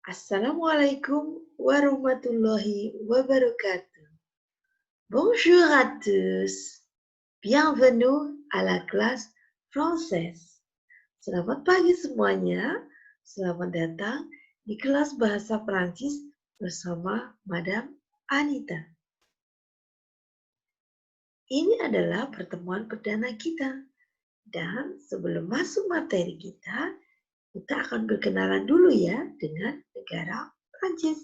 Assalamualaikum warahmatullahi wabarakatuh. Bonjour à tous. Bienvenue à la classe française. Selamat pagi semuanya. Selamat datang di kelas bahasa Prancis bersama Madam Anita. Ini adalah pertemuan perdana kita. Dan sebelum masuk materi kita akan berkenalan dulu ya dengan negara Prancis.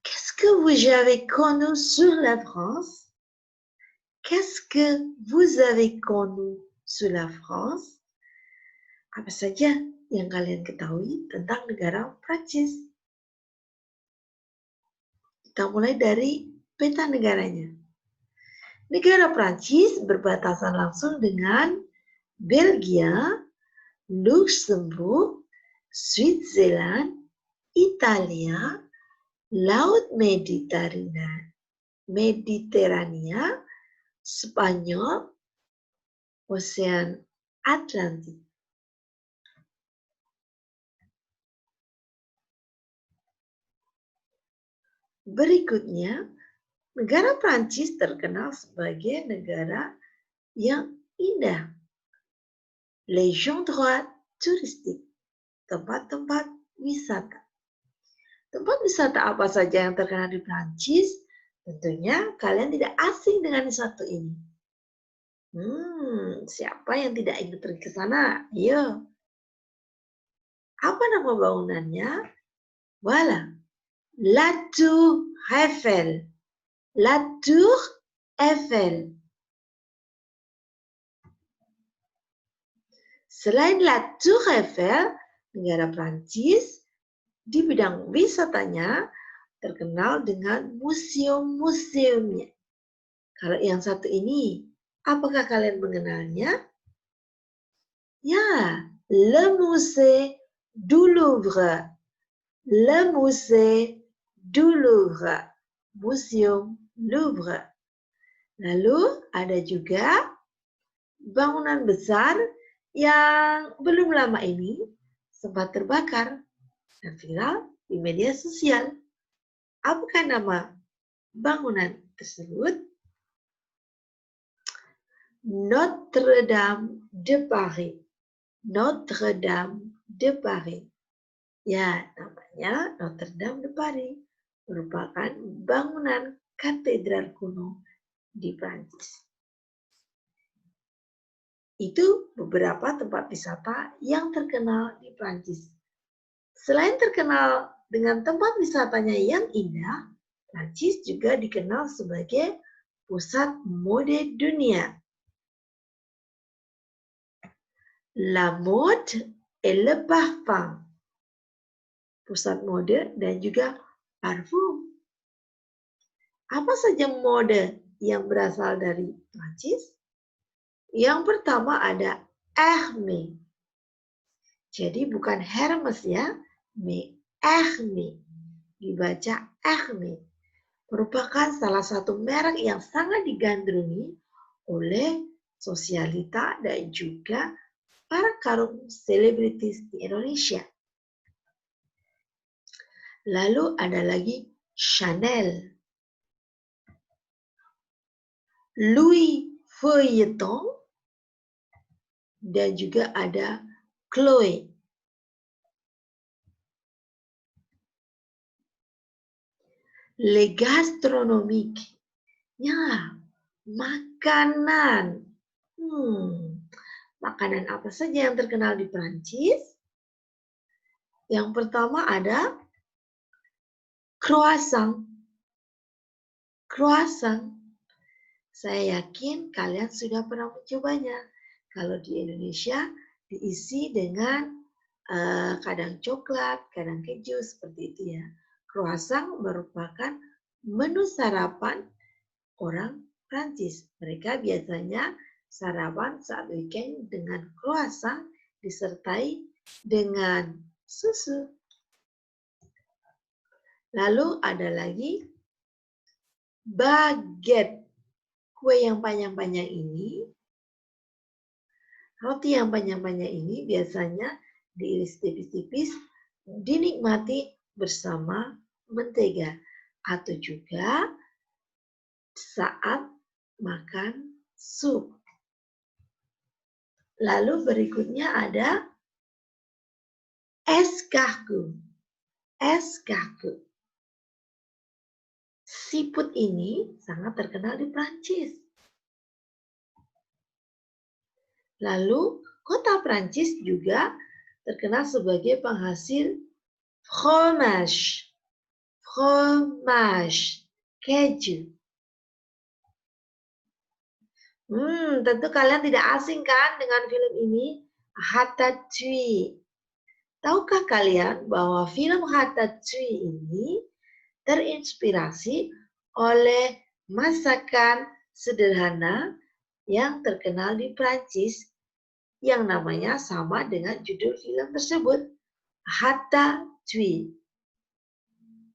Qu'est-ce que vous avez connu sur la France? Qu'est-ce que vous avez connu sur la France? Apa saja yang kalian ketahui tentang negara Prancis? Kita mulai dari peta negaranya. Negara Prancis berbatasan langsung dengan Belgia, Luxembourg, Switzerland, Italia, Laut Mediterania, Spanyol, Ocean Atlantik. Berikutnya, negara Prancis terkenal sebagai negara yang indah. Les endroits touristiques, tempat-tempat wisata. Tempat wisata apa saja yang terkenal di Prancis? Tentunya kalian tidak asing dengan satu ini. Siapa yang tidak ingin pergi ke sana? Ayo. Apa nama bangunannya? Voilà. La Tour Eiffel. La Tour Eiffel. Selain La Tour Eiffel, negara Prancis di bidang wisatanya terkenal dengan museum-museumnya. Kalau yang satu ini, apakah kalian mengenalnya? Ya, Le Musée du Louvre. Le Musée du Louvre. Museum Louvre. Lalu ada juga bangunan besar yang belum lama ini sempat terbakar dan viral di media sosial. Apakah nama bangunan tersebut? Notre-Dame de Paris. Notre-Dame de Paris. Ya, namanya Notre-Dame de Paris. Merupakan bangunan katedral kuno di Prancis. Itu beberapa tempat wisata yang terkenal di Prancis. Selain terkenal dengan tempat wisatanya yang indah, Prancis juga dikenal sebagai pusat mode dunia. La mode et le parfum. Pusat mode dan juga parfum. Apa saja mode yang berasal dari Prancis? Yang pertama ada Hermès. Jadi bukan Hermes ya, Hermès. Dibaca Hermès. Merupakan salah satu merek yang sangat digandrungi oleh sosialita dan juga para kaum selebritis di Indonesia. Lalu ada lagi Chanel, Louis Vuitton, dan juga ada Chloé. Le gastronomique, ya, makanan. Makanan apa saja yang terkenal di Prancis? Yang pertama ada croissant. Croissant. Saya yakin kalian sudah pernah mencobanya. Kalau di Indonesia diisi dengan kadang coklat, kadang keju, seperti itu ya. Croissant merupakan menu sarapan orang Prancis. Mereka biasanya sarapan saat weekend dengan croissant disertai dengan susu. Lalu ada lagi baguette. Kue yang panjang-panjang ini Roti yang banyak-banyak ini biasanya diiris tipis-tipis, dinikmati bersama mentega atau juga saat makan sup. Lalu berikutnya ada escargot. Escargot. Siput ini sangat terkenal di Prancis. Lalu kota Prancis juga terkenal sebagai penghasil fromage. Fromage. Keju. Tentu kalian tidak asing kan dengan film ini? Ratatouille. Tahukah kalian bahwa film Ratatouille ini terinspirasi oleh masakan sederhana yang terkenal di Prancis yang namanya sama dengan judul film tersebut, Ratatouille.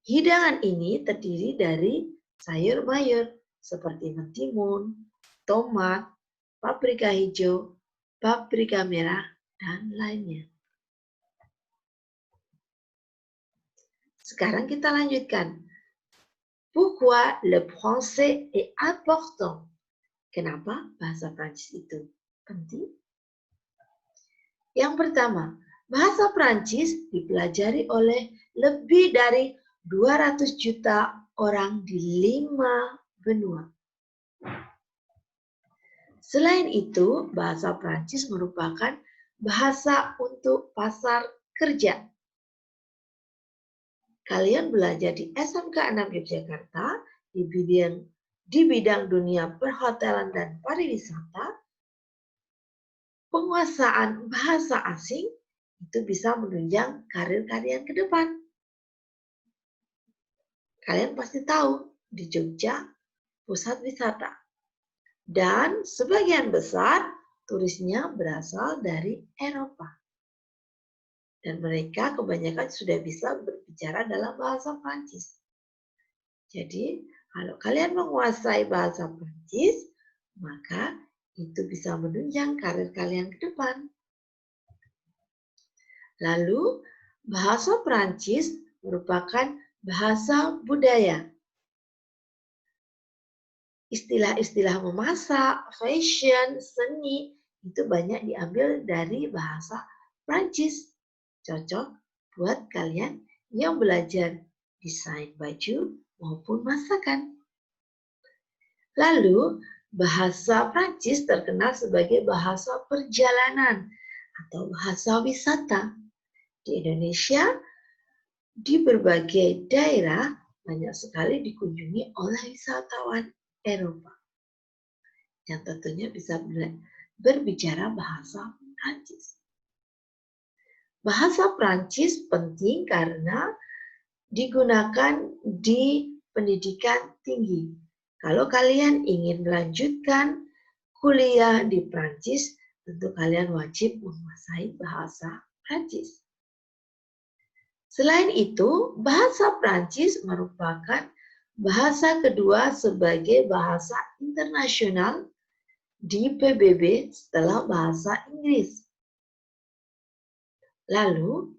Hidangan ini terdiri dari sayur mayur seperti mentimun, tomat, paprika hijau, paprika merah, dan lainnya. Sekarang kita lanjutkan. Pourquoi le français est important? Kenapa bahasa Prancis itu penting? Yang pertama, bahasa Prancis dipelajari oleh lebih dari 200 juta orang di 5 benua. Selain itu, bahasa Prancis merupakan bahasa untuk pasar kerja. Kalian belajar di SMK 6 Yogyakarta di bidang dunia perhotelan dan pariwisata, penguasaan bahasa asing itu bisa menunjang karir kalian ke depan. Kalian pasti tahu di Jogja pusat wisata. Dan sebagian besar turisnya berasal dari Eropa. Dan mereka kebanyakan sudah bisa berbicara dalam bahasa Prancis. Jadi, kalau kalian menguasai bahasa Prancis, maka itu bisa menunjang karir kalian ke depan. Lalu, bahasa Prancis merupakan bahasa budaya. Istilah-istilah memasak, fashion, seni, itu banyak diambil dari bahasa Prancis. Cocok buat kalian yang belajar desain baju maupun masakan. Lalu, bahasa Prancis terkenal sebagai bahasa perjalanan atau bahasa wisata. Di Indonesia, di berbagai daerah banyak sekali dikunjungi oleh wisatawan Eropa yang tentunya bisa berbicara bahasa Prancis. Bahasa Prancis penting karena digunakan di pendidikan tinggi. Kalau kalian ingin melanjutkan kuliah di Prancis, tentu kalian wajib menguasai bahasa Prancis. Selain itu, bahasa Prancis merupakan bahasa kedua sebagai bahasa internasional di PBB setelah bahasa Inggris. Lalu,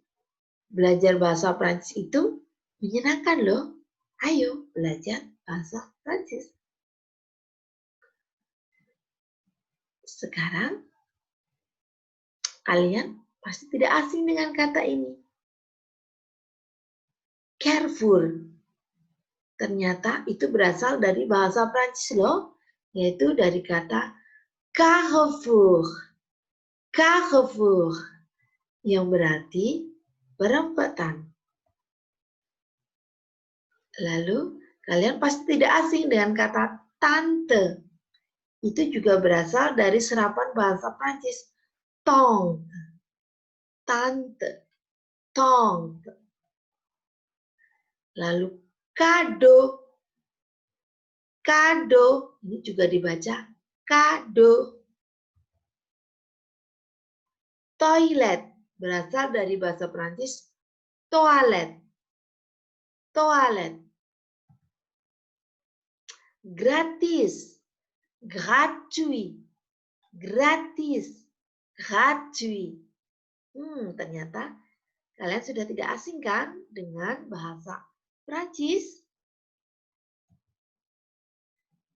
belajar bahasa Prancis itu menyenangkan loh. Ayo belajar bahasa Prancis. Sekarang, kalian pasti tidak asing dengan kata ini. Carrefour. Ternyata itu berasal dari bahasa Prancis loh, yaitu dari kata Carrefour. Carrefour. Yang berarti perempatan. Lalu, kalian pasti tidak asing dengan kata tante. Itu juga berasal dari serapan bahasa Prancis. Tante. Tante. Tante. Lalu, kado. Kado. Ini juga dibaca kado. Toilet. Berasal dari bahasa Prancis toilet. Toilet. Gratis. Gratuit. Gratis. gratuit. Ternyata kalian sudah tidak asing kan dengan bahasa Prancis?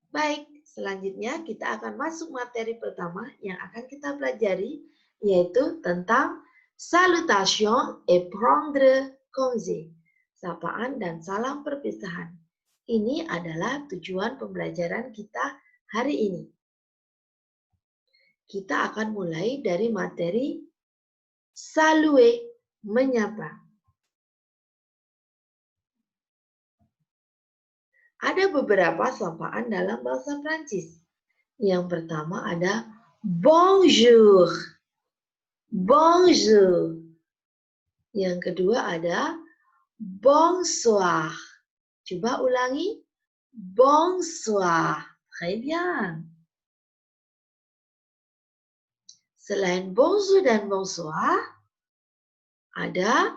Baik, selanjutnya kita akan masuk materi pertama yang akan kita pelajari, yaitu tentang salutation et prendre congé, sapaan dan salam perpisahan. Ini adalah tujuan pembelajaran kita hari ini. Kita akan mulai dari materi saluer, menyapa. Ada beberapa sapaan dalam bahasa Prancis. Yang pertama ada bonjour. Bonjour. Yang kedua ada bonsoir. Coba ulangi. Bonsoir. Très bien. Selain bonjour dan bonsoir, ada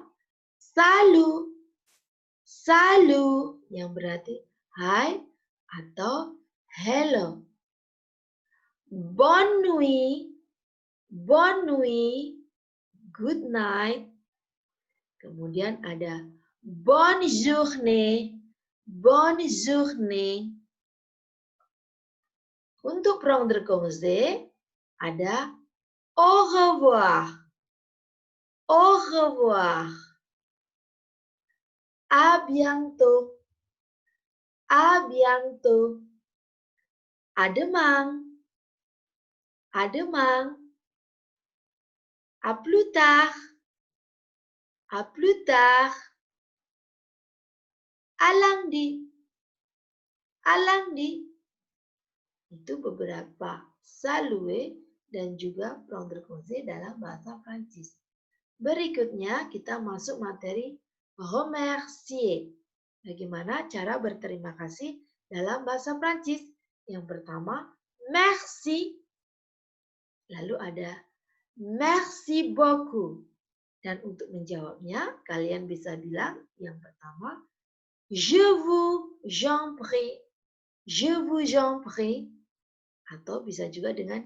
salut. Salut yang berarti hai atau hello. Bonne nuit. Bonne nuit. Good night. Kemudian ada bonne journée. Bonne journée. Untuk prendre congé ada au revoir. Au revoir. À bientôt. À bientôt. À demain. À demain. À plus tard. À plus tard. À lundi. À lundi. Itu beberapa saluer dan juga prendre congé dalam bahasa Prancis. Berikutnya kita masuk materi remercier. Bagaimana cara berterima kasih dalam bahasa Prancis? Yang pertama, merci. Lalu ada merci beaucoup. Dan untuk menjawabnya, kalian bisa bilang yang pertama, je vous en prie. Je vous en prie. Atau bisa juga dengan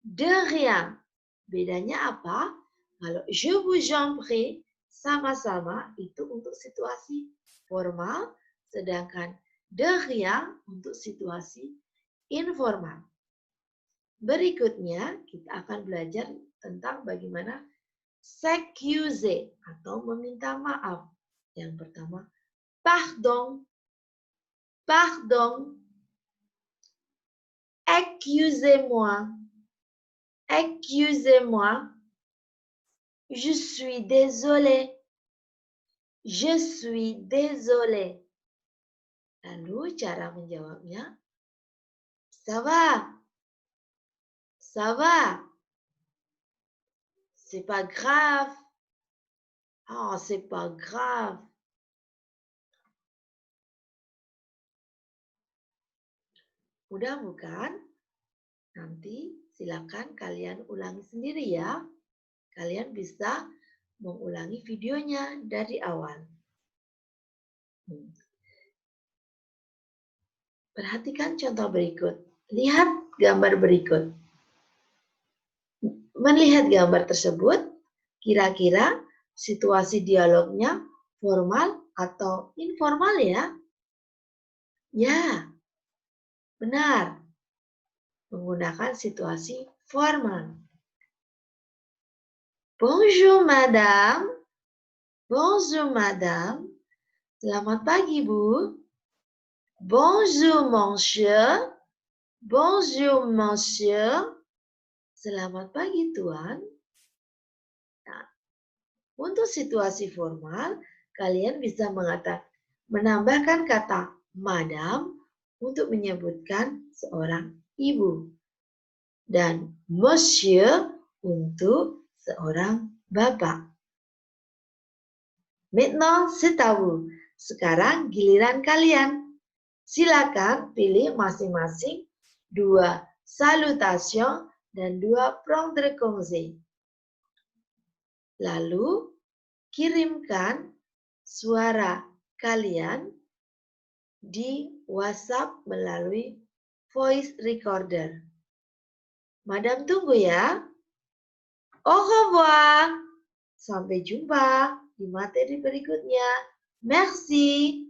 de rien. Bedanya apa? Kalau je vous en prie sama-sama itu untuk situasi formal, sedangkan de rien untuk situasi informal. Berikutnya kita akan belajar tentang bagaimana s'excuser atau meminta maaf. Yang pertama, pardon. Pardon. Excusez-moi. Excusez-moi. Je suis désolé. Je suis désolé. Lalu cara menjawabnya, ça va. Ça va. C'est pas grave. Oh, c'est pas grave. Mudah bukan? Nanti silakan kalian ulangi sendiri ya. Kalian bisa mengulangi videonya dari awal. Perhatikan contoh berikut. Lihat gambar berikut. Melihat gambar tersebut, kira-kira situasi dialognya formal atau informal ya? Ya, benar. Menggunakan situasi formal. Bonjour madame. Bonjour madame. Selamat pagi Bu. Bonjour monsieur. Bonjour monsieur. Selamat pagi Tuan. Nah, untuk situasi formal, kalian bisa menambahkan kata madam untuk menyebutkan seorang ibu. Dan monsieur untuk seorang bapak. Maintenant, c'est à vous. Sekarang giliran kalian. Silakan pilih masing-masing 2 salutation dan 2 prendre congé. Lalu kirimkan suara kalian di WhatsApp melalui voice recorder. Madam tunggu ya. Au revoir. Sampai jumpa di materi berikutnya. Merci.